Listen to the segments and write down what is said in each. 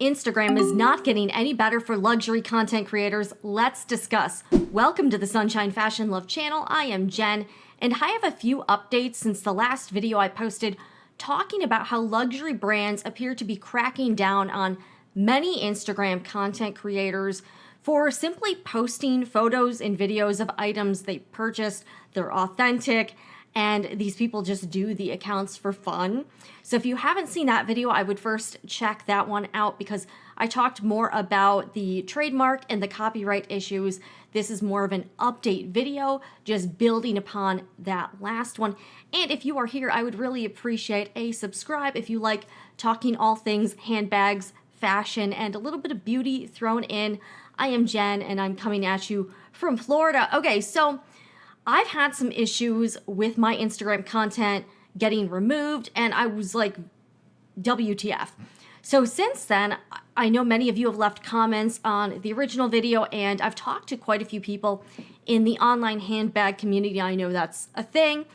Instagram is not getting any better for luxury content creators. Let's discuss. Welcome to the Sunshine Fashion Love channel. I am Jen, and I have a few updates since the last video I posted talking about how luxury brands appear to be cracking down on many Instagram content creators for simply posting photos and videos of items they purchased. They're authentic, and these people just do the accounts for fun. So if you haven't seen that video, I would first check that one out because I talked more about the trademark and the copyright issues. This is more of an update video, just building upon that last one. And if you are here, I would really appreciate a subscribe if you like talking all things handbags, fashion, and a little bit of beauty thrown in. I am Jen, and I'm coming at you from Florida. Okay, so I've had some issues with my Instagram content getting removed, and I was like, WTF. So since then, I know many of you have left comments on the original video, and I've talked to quite a few people in the online handbag community. I know that's a thing,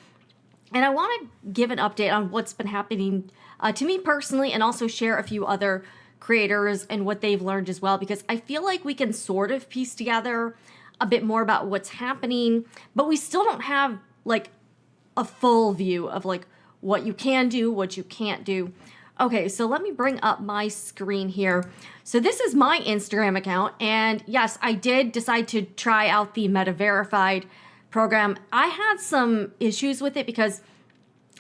and I want to give an update on what's been happening to me personally, and also share a few other creators and what they've learned as well, because I feel like we can sort of piece together a bit more about what's happening, but we still don't have like a full view of like what you can do, what you can't do. Okay, so let me bring up my screen here. So this is my Instagram account, and yes, I did decide to try out the Meta Verified program. I had some issues with it because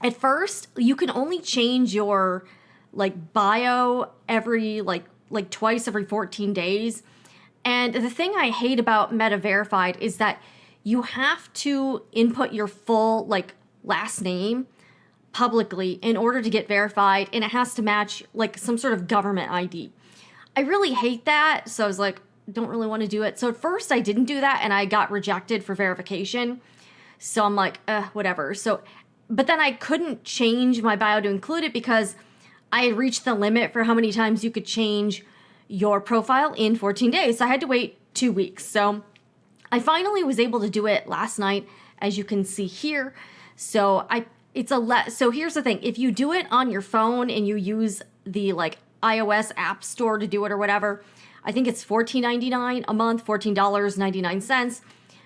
at first you can only change your like bio every like twice every 14 days. And the thing I hate about Meta Verified is that you have to input your full like last name publicly in order to get verified, and it has to match like some sort of government ID. I really hate that, so I was like, don't really want to do it. So at first I didn't do that, and I got rejected for verification. So I'm like, whatever. So, but then I couldn't change my bio to include it because I had reached the limit for how many times you could change your profile in 14 days. So I had to wait 2 weeks. So I finally was able to do it last night, as you can see here. So so here's the thing. If you do it on your phone and you use the like iOS app store to do it or whatever, I think it's $14.99 a month, $14.99.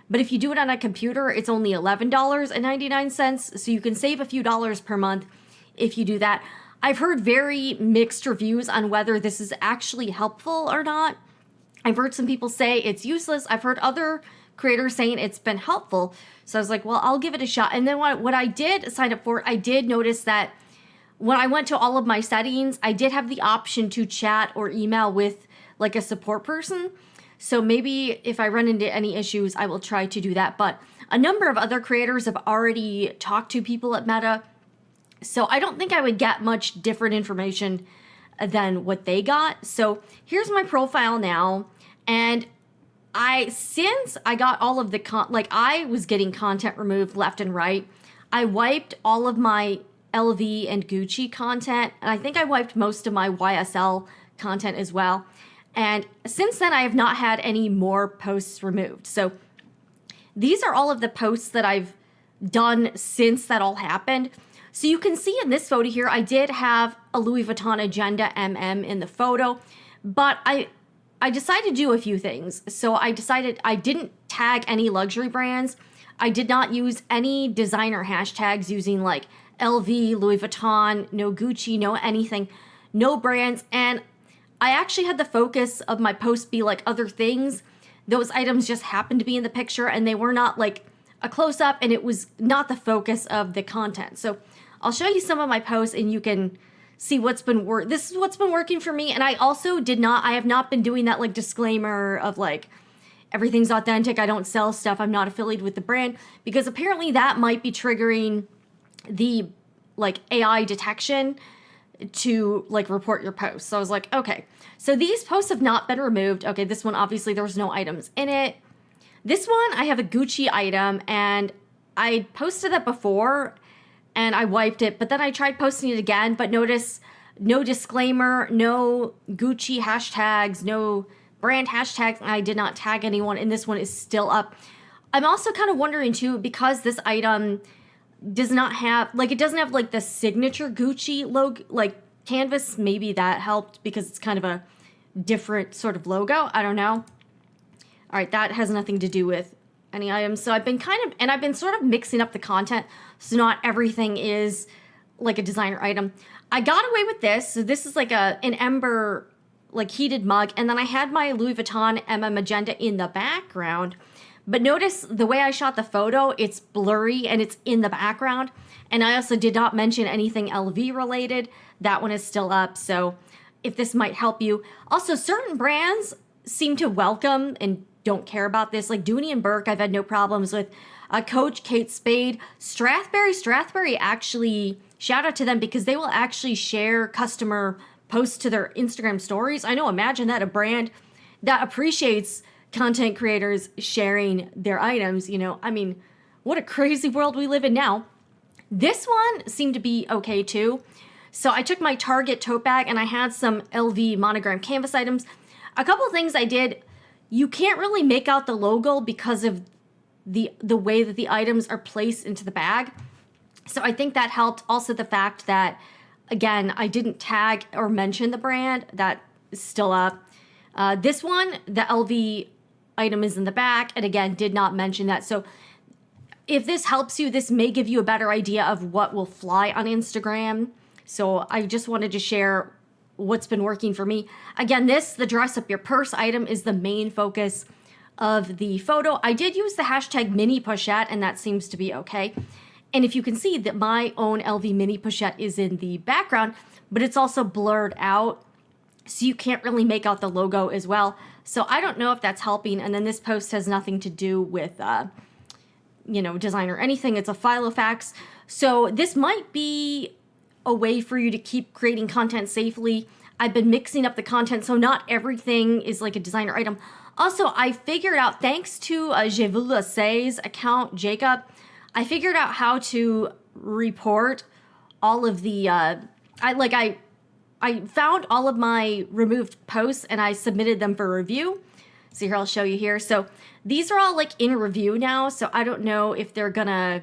But if you do it on a computer, it's only $11.99. So you can save a few dollars per month if you do that. I've heard very mixed reviews on whether this is actually helpful or not. I've heard some people say it's useless. I've heard other creators saying it's been helpful. So I was like, well, I'll give it a shot. And then what I did sign up for, I did notice that when I went to all of my settings, I did have the option to chat or email with like a support person. So maybe if I run into any issues, I will try to do that. But a number of other creators have already talked to people at Meta, so I don't think I would get much different information than what they got. So here's my profile now. And since I got all of the I was getting content removed left and right. I wiped all of my LV and Gucci content. And I think I wiped most of my YSL content as well. And since then, I have not had any more posts removed. So these are all of the posts that I've done since that all happened. So you can see in this photo here, I did have a Louis Vuitton Agenda MM in the photo, but I decided to do a few things. So I decided I didn't tag any luxury brands. I did not use any designer hashtags using like LV, Louis Vuitton, no Gucci, no anything, no brands. And I actually had the focus of my post be like other things. Those items just happened to be in the picture, and they were not like a close-up, and it was not the focus of the content. So I'll show you some of my posts, and you can see what's been this is what's been working for me. And I also I have not been doing that like disclaimer of like everything's authentic, I don't sell stuff, I'm not affiliated with the brand, because apparently that might be triggering the like AI detection to like report your posts. So I was like, okay, so these posts have not been removed. Okay, this one, obviously there was no items in it. This one, I have a Gucci item, and I posted that before and I wiped it, but then I tried posting it again, but notice no disclaimer, no Gucci hashtags, no brand hashtags, and I did not tag anyone, and this one is still up. I'm also kind of wondering too, because this item does not have, like, it doesn't have like the signature Gucci logo, like canvas, maybe that helped because it's kind of a different sort of logo. I don't know. All right, that has nothing to do with any items. So I've been I've been sort of mixing up the content, so not everything is like a designer item. I got away with this. So this is like an Ember like heated mug, and then I had my Louis Vuitton Emma Magenta in the background. But notice the way I shot the photo, it's blurry and it's in the background. And I also did not mention anything LV related. That one is still up, so if this might help you. Also, certain brands seem to welcome and don't care about this, like Dooney & Burke, I've had no problems with. Coach, Kate Spade, Strathberry actually, shout out to them because they will actually share customer posts to their Instagram stories. I know, imagine that, a brand that appreciates content creators sharing their items, you know, I mean, what a crazy world we live in now. This one seemed to be okay too. So I took my Target tote bag and I had some LV monogram canvas items. A couple of things I did, you can't really make out the logo because of the way that the items are placed into the bag. So I think that helped. Also the fact that, again, I didn't tag or mention the brand, that is still up. This one, the LV item is in the back, and again, did not mention that. So if this helps you, this may give you a better idea of what will fly on Instagram. So I just wanted to share what's been working for me. Again, the dress up your purse item is the main focus of the photo. I did use the hashtag mini pochette, and that seems to be okay. And if you can see that my own LV mini pochette is in the background, but it's also blurred out, so you can't really make out the logo as well. So I don't know if that's helping. And then this post has nothing to do with, you know, design or anything. It's a Filofax. So this might be a way for you to keep creating content safely. I've been mixing up the content, so not everything is like a designer item. Also, I figured out, thanks to Je vous le sais account, Jacob, I figured out how to report all of the, I found all of my removed posts and I submitted them for review. So here, I'll show you here. So these are all like in review now. So I don't know if they're gonna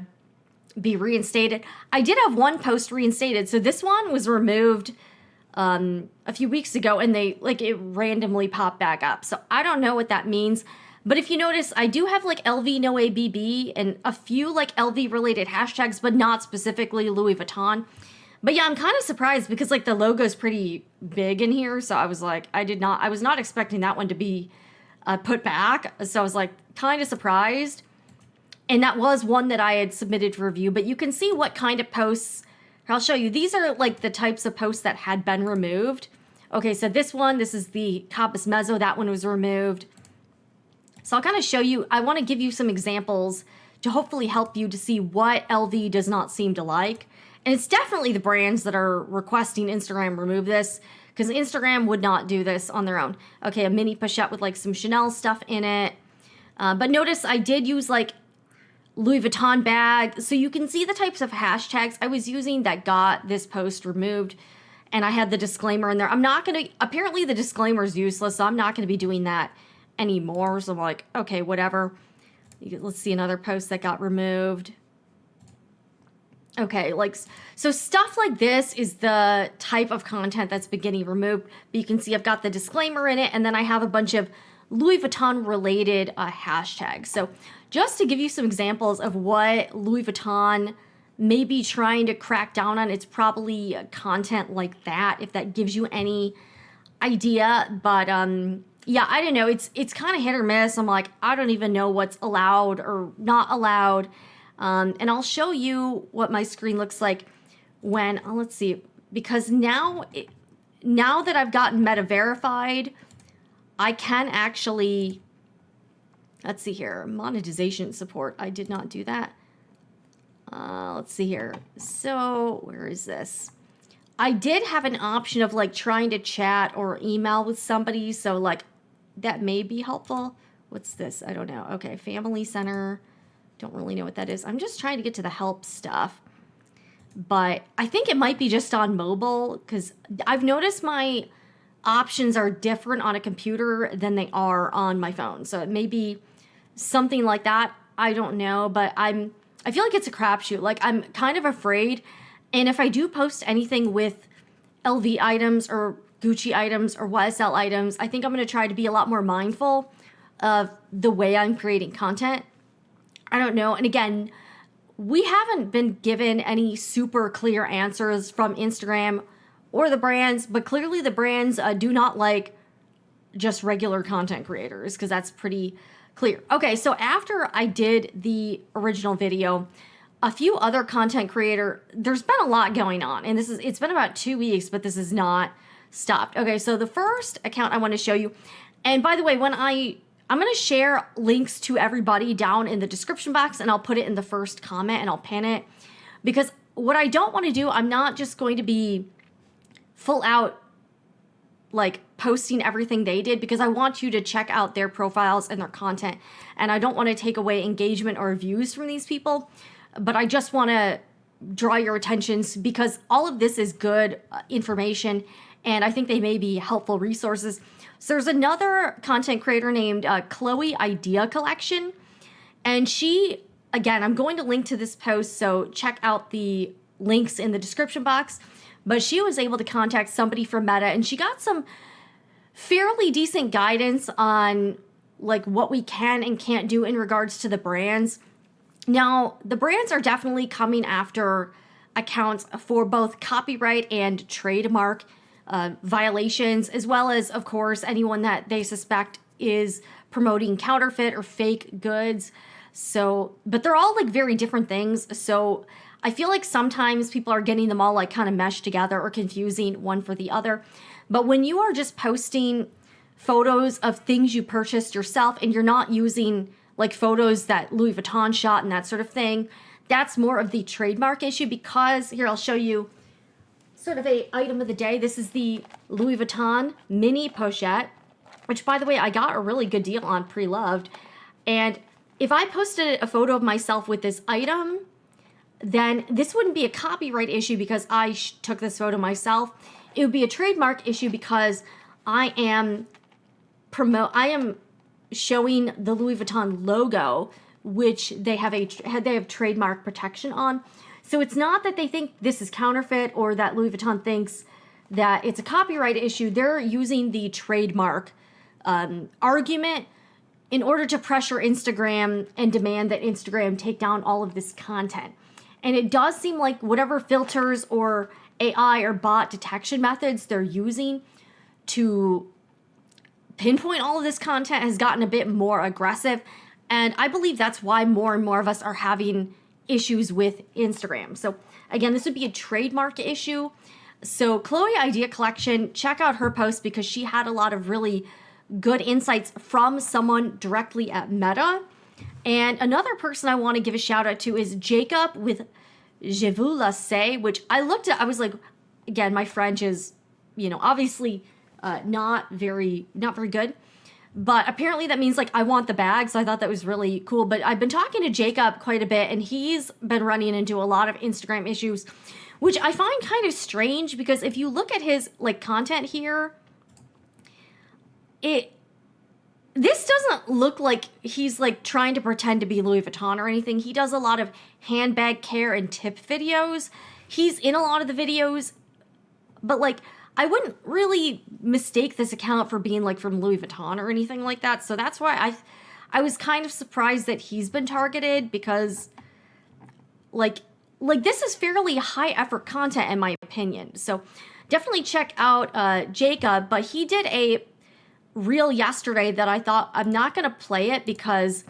be reinstated. I did have one post reinstated. So this one was removed a few weeks ago and it randomly popped back up. So I don't know what that means. But if you notice, I do have like LV no ABB and a few like LV related hashtags, but not specifically Louis Vuitton. But yeah, I'm kind of surprised because like the logo is pretty big in here. So I was like, I was not expecting that one to be put back. So I was like kind of surprised. And that was one that I had submitted for review, but you can see what kind of posts. I'll show you. These are like the types of posts that had been removed. Okay, so this is the Cabas Mezzo. That one was removed. So I'll kind of show you, I want to give you some examples to hopefully help you to see what LV does not seem to like. And it's definitely the brands that are requesting Instagram remove this, because Instagram would not do this on their own. Okay, a mini pochette with like some Chanel stuff in it. But notice I did use like Louis Vuitton bag. So you can see the types of hashtags I was using that got this post removed. And I had the disclaimer in there. I'm not going to, apparently the disclaimer is useless, so I'm not going to be doing that anymore. So I'm like, okay, whatever. Let's see another post that got removed. Okay, like, so stuff like this is the type of content that's been getting removed. But you can see I've got the disclaimer in it, and then I have a bunch of Louis Vuitton related hashtags. So just to give you some examples of what Louis Vuitton may be trying to crack down on, it's probably content like that, if that gives you any idea. But yeah, I don't know. It's kind of hit or miss. I'm like, I don't even know what's allowed or not allowed. And I'll show you what my screen looks like when, let's see, because now that I've gotten Meta verified, I can actually, let's see here, monetization support. I did not do that. Let's see here. So where is this? I did have an option of like trying to chat or email with somebody. So like that may be helpful. What's this? I don't know. Okay, Family Center. Don't really know what that is. I'm just trying to get to the help stuff. But I think it might be just on mobile, because I've noticed my options are different on a computer than they are on my phone. So it may be something like that. I don't know, but I feel like it's a crapshoot. Like, I'm kind of afraid. And if I do post anything with LV items or Gucci items or YSL items. I think I'm going to try to be a lot more mindful of the way I'm creating content. I don't know. And again, we haven't been given any super clear answers from Instagram or the brands, but clearly the brands do not like just regular content creators, because that's pretty clear. Okay, so after I did the original video, a few other content there's been a lot going on, and it's been about 2 weeks, but this is not stopped. Okay, so the first account I want to show you, and by the way, I'm going to share links to everybody down in the description box, and I'll put it in the first comment and I'll pin it, because what I don't want to do, I'm not just going to be full out like posting everything they did, because I want you to check out their profiles and their content, and I don't want to take away engagement or views from these people, but I just want to draw your attentions because all of this is good information, and I think they may be helpful resources. So there's another content creator named Chloe Idea Collection, and she, again, I'm going to link to this post, so check out the links in the description box, but she was able to contact somebody from Meta, and she got some fairly decent guidance on like what we can and can't do in regards to the brands. Now, the brands are definitely coming after accounts for both copyright and trademark violations, as well as, of course, anyone that they suspect is promoting counterfeit or fake goods. So, but they're all like very different things. So I feel like sometimes people are getting them all like kind of meshed together or confusing one for the other. But when you are just posting photos of things you purchased yourself and you're not using like photos that Louis Vuitton shot and that sort of thing, that's more of the trademark issue, because here I'll show you sort of a item of the day. This is the Louis Vuitton mini pochette, which, by the way, I got a really good deal on pre-loved. And if I posted a photo of myself with this item, then this wouldn't be a copyright issue because I took this photo myself. It would be a trademark issue because I am showing the Louis Vuitton logo, which they have trademark protection on. So it's not that they think this is counterfeit or that Louis Vuitton thinks that it's a copyright issue. They're using the trademark argument in order to pressure Instagram and demand that Instagram take down all of this content. And it does seem like whatever filters or AI or bot detection methods they're using to pinpoint all of this content has gotten a bit more aggressive. And I believe that's why more and more of us are having issues with Instagram. So again, this would be a trademark issue. So Chloe Idea Collection, check out her post because she had a lot of really good insights from someone directly at Meta. And another person I want to give a shout out to is Jacob with Je vous la sais, which I looked at, I was like, again, my French is, obviously not very good. But apparently that means like I want the bag, so I thought that was really cool. But I've been talking to Jacob quite a bit, and he's been running into a lot of Instagram issues, which I find kind of strange because if you look at his like content here, this doesn't look like he's like trying to pretend to be Louis Vuitton or anything. He does a lot of handbag care and tip videos. He's in a lot of the videos, but like I wouldn't really mistake this account for being like from Louis Vuitton or anything like that. So that's why I was kind of surprised that he's been targeted, because like this is fairly high effort content in my opinion. So definitely check out Jacob, but he did a reel yesterday that I thought, I'm not going to play it because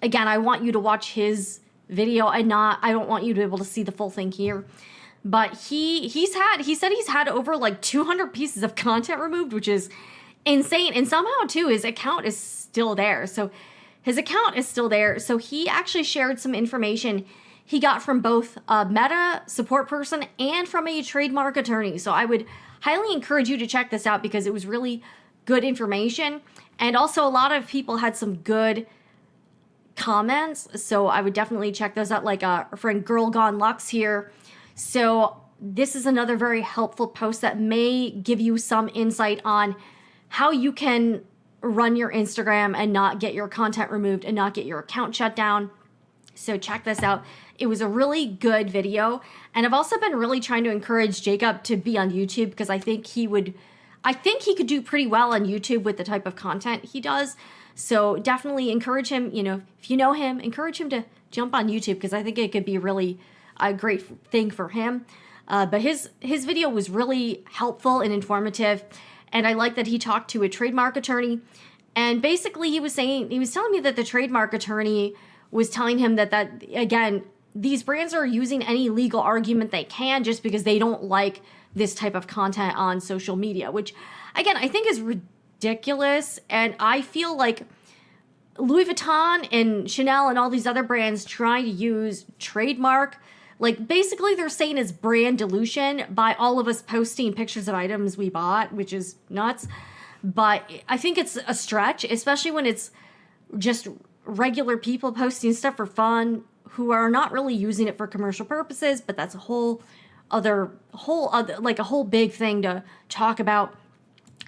again, I want you to watch his video and I don't want you to be able to see the full thing here. But he said he's had over like 200 pieces of content removed, which is insane. And somehow too, his account is still there. So he actually shared some information he got from both a Meta support person and from a trademark attorney. So I would highly encourage you to check this out because it was really good information. And also a lot of people had some good comments. So I would definitely check those out, like our friend Girl Gone Lux here. So this is another very helpful post that may give you some insight on how you can run your Instagram and not get your content removed and not get your account shut down. So check this out. It was a really good video. And I've also been really trying to encourage Jacob to be on YouTube because I think he would I think he could do pretty well on YouTube with the type of content he does. So definitely encourage him, if you know him, encourage him to jump on YouTube, because I think it could be really a great thing for him. But his video was really helpful and informative. And I like that he talked to a trademark attorney. And basically he was telling me that the trademark attorney was telling him that again, these brands are using any legal argument they can just because they don't like this type of content on social media, which again, I think is ridiculous. And I feel like Louis Vuitton and Chanel and all these other brands trying to use trademark, like basically they're saying it's brand dilution by all of us posting pictures of items we bought, which is nuts. But I think it's a stretch, especially when it's just regular people posting stuff for fun who are not really using it for commercial purposes, but that's a whole other like a whole big thing to talk about.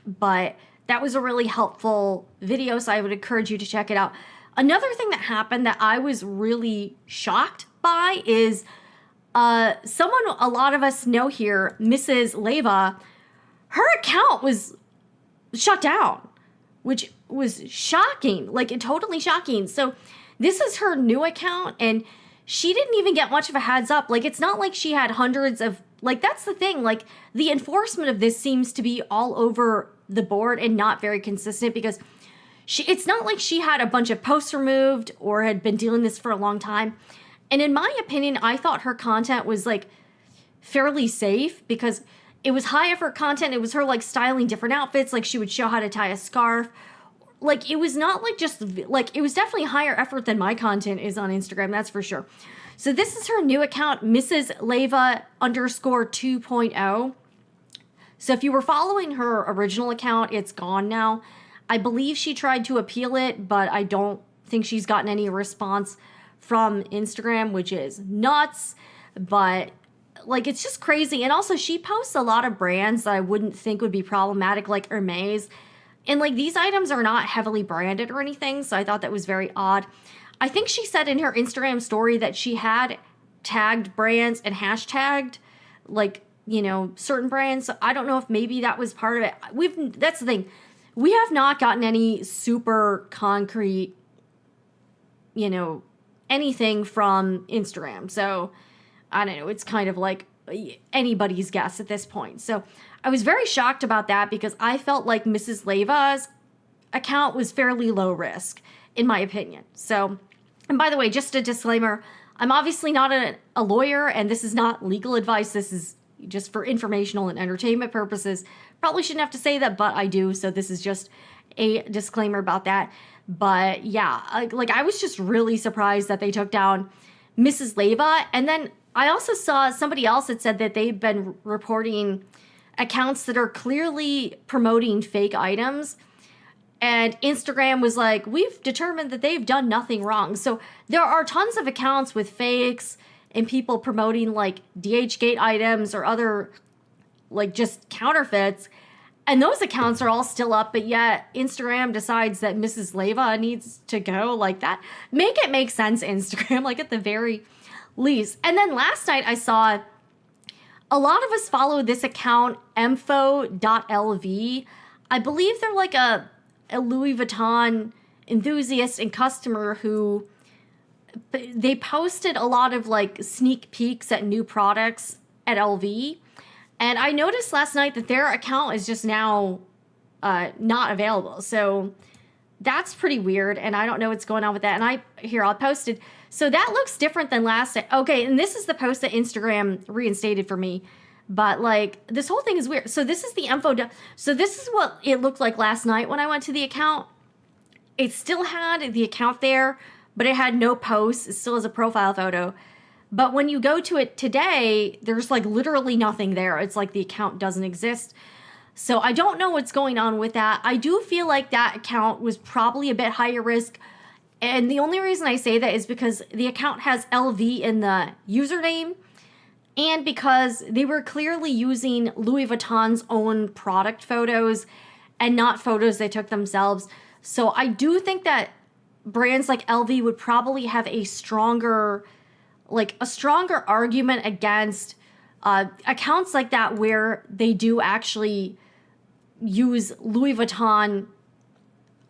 But that was a really helpful video, so I would encourage you to check it out. Another thing that happened that I was really shocked by is someone a lot of us know here, Mrs. Leva, her account was shut down, which was shocking, like totally shocking. So this is her new account, and she didn't even get much of a heads up. Like, it's not like she had hundreds of, like, that's the thing. Like, the enforcement of this seems to be all over the board and not very consistent, because it's not like she had a bunch of posts removed or had been doing this for a long time. And in my opinion, I thought her content was like fairly safe because it was high effort content. It was her like styling different outfits. Like, she would show how to tie a scarf. Like, it was not like just like, it was definitely higher effort than my content is on Instagram. That's for sure. So this is her new account, Mrs. Leva _2.0. So if you were following her original account, it's gone now. I believe she tried to appeal it, but I don't think she's gotten any response from Instagram, which is nuts. But like, it's just crazy. And also, she posts a lot of brands that I wouldn't think would be problematic, like Hermes. And like, these items are not heavily branded or anything, so I thought that was very odd. I think she said in her Instagram story that she had tagged brands and hashtagged like, certain brands. So I don't know if maybe that was part of it. That's the thing. We have not gotten any super concrete, anything from Instagram. So I don't know. It's kind of like anybody's guess at this point. So I was very shocked about that because I felt like Mrs. Leva's account was fairly low risk, in my opinion. So, and by the way, just a disclaimer, I'm obviously not a lawyer, and this is not legal advice. This is just for informational and entertainment purposes. Probably shouldn't have to say that, but I do. So this is just a disclaimer about that. But yeah, I was just really surprised that they took down Mrs. Leva. And then I also saw somebody else that said that they've been reporting accounts that are clearly promoting fake items. And Instagram was like, we've determined that they've done nothing wrong. So there are tons of accounts with fakes and people promoting like DHgate items or other like just counterfeits. And those accounts are all still up, but yet Instagram decides that Mrs. Leva needs to go. Like, that. Make it make sense, Instagram, like at the very least. And then last night I saw a lot of us follow this account, info.lv. I believe they're like a Louis Vuitton enthusiast and customer who they posted a lot of like sneak peeks at new products at LV. And I noticed last night that their account is just now not available. So that's pretty weird. And I don't know what's going on with that. And I'll post it. So that looks different than last night. Okay, and this is the post that Instagram reinstated for me. But like, this whole thing is weird. So this is the info. So this is what it looked like last night when I went to the account. It still had the account there, but it had no posts. It still has a profile photo. But when you go to it today, there's like literally nothing there. It's like the account doesn't exist. So I don't know what's going on with that. I do feel like that account was probably a bit higher risk. And the only reason I say that is because the account has LV in the username and because they were clearly using Louis Vuitton's own product photos and not photos they took themselves. So I do think that brands like LV would probably have a stronger argument against accounts like that where they do actually use Louis Vuitton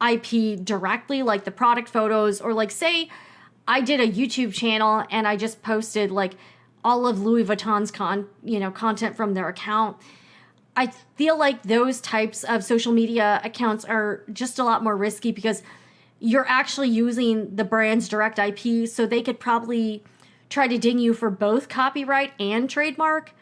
IP directly, like the product photos, or like say I did a YouTube channel and I just posted like all of Louis Vuitton's content from their account. I feel like those types of social media accounts are just a lot more risky because you're actually using the brand's direct IP, so they could probably try to ding you for both copyright and trademark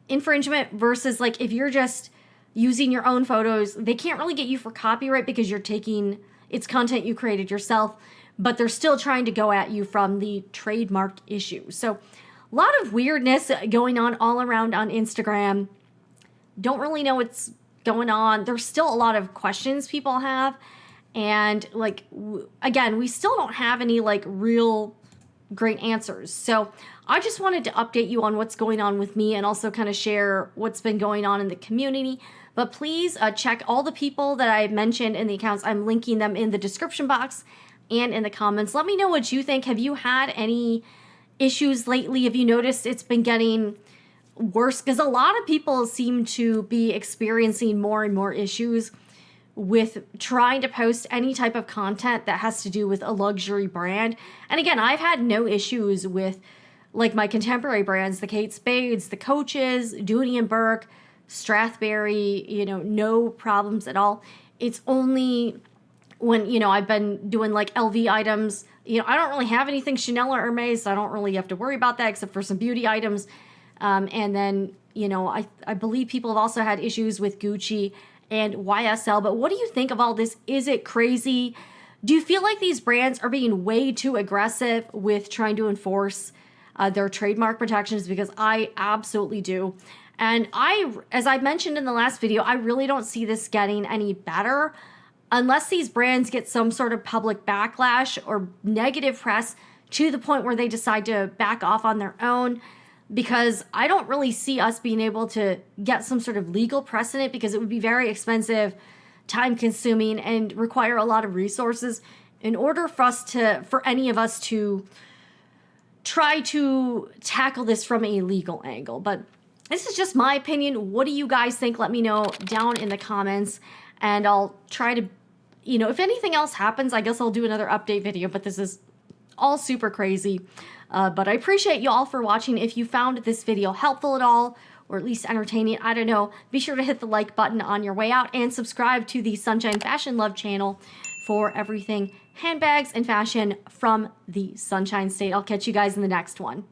infringement, versus like if you're just using your own photos, they can't really get you for copyright because you're taking it's content you created yourself, but they're still trying to go at you from the trademark issue. So a lot of weirdness going on all around on Instagram. Don't really know what's going on. There's still a lot of questions people have. And like, again, we still don't have any like real great answers. So I just wanted to update you on what's going on with me and also kind of share what's been going on in the community. But please check all the people that I mentioned in the accounts. I'm linking them in the description box and in the comments. Let me know what you think. Have you had any issues lately? Have you noticed it's been getting worse? Because a lot of people seem to be experiencing more and more issues with trying to post any type of content that has to do with a luxury brand. And again, I've had no issues with like my contemporary brands, the Kate Spades, the Coaches, Dooney and Burke, Strathberry, no problems at all. It's only when, I've been doing like LV items, I don't really have anything Chanel or Hermes, so I don't really have to worry about that except for some beauty items. And then, I believe people have also had issues with Gucci and YSL. But what do you think of all this? Is it crazy? Do you feel like these brands are being way too aggressive with trying to enforce their trademark protections? Because I absolutely do. And as I mentioned in the last video, I really don't see this getting any better unless these brands get some sort of public backlash or negative press to the point where they decide to back off on their own. Because I don't really see us being able to get some sort of legal precedent, because it would be very expensive, time consuming, and require a lot of resources in order for any of us to try to tackle this from a legal angle. But this is just my opinion. What do you guys think? Let me know down in the comments, and I'll try to, if anything else happens, I guess I'll do another update video, but this is all super crazy. But I appreciate you all for watching. If you found this video helpful at all, or at least entertaining, I don't know, be sure to hit the like button on your way out and subscribe to the Sunshine Fashion Love channel for everything handbags and fashion from the Sunshine State. I'll catch you guys in the next one.